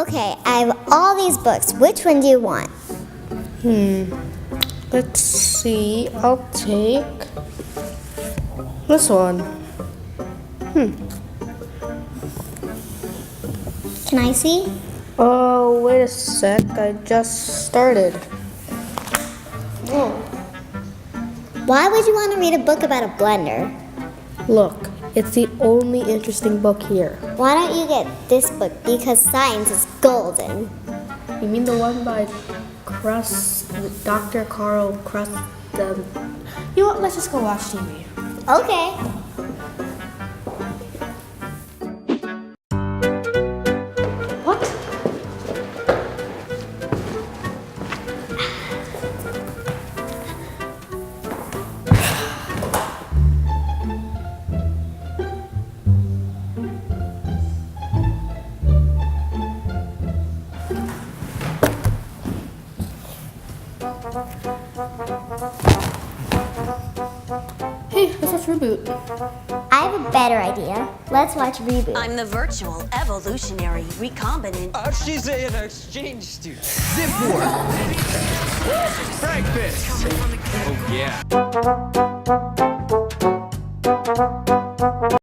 Okay, I have all these books. Which one do you want? Let's see. I'll take this one. Can I see? Oh, wait a sec. I just started. Why would you want to read a book about a blender? Look, it's the only interesting book here. Why don't you get this book? Because science is golden. You mean the one by Dr. Carl Crust? You know what? Let's just go watch TV. Okay. What? Hey, let's watch Reboot. I have a better idea. Let's watch Reboot. I'm the virtual, evolutionary, recombinant. She's an exchange student. Zip war. Breakfast. Oh, yeah.